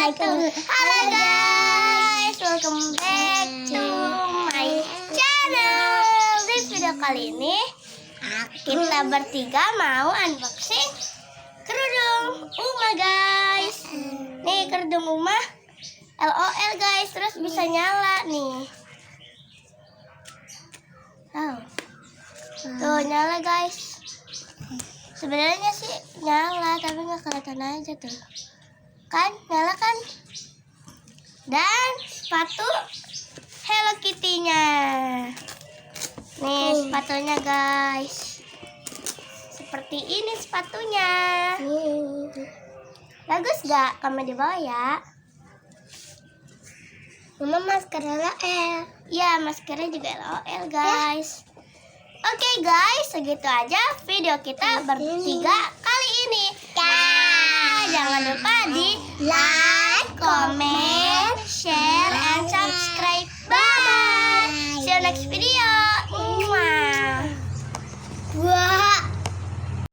Halo guys, welcome back to my channel. Di video kali ini kita bertiga mau unboxing kerudung Uma guys. Nih kerudung Uma LOL guys, terus bisa nyala nih. Tuh nyala guys. Sebenarnya sih nyala tapi nggak kelihatan aja tuh. Kan nyala kan. Dan sepatu Hello Kitty-nya. Nih sepatunya guys. Seperti ini sepatunya. Bagus gak? Kamu di bawah ya. Mama maskernya LOL. Ya maskernya juga LOL guys. Oke guys, segitu aja video kita bertiga kali ini. Jangan lupa di like, comment, share, and subscribe. Bye. See you next video. Wow.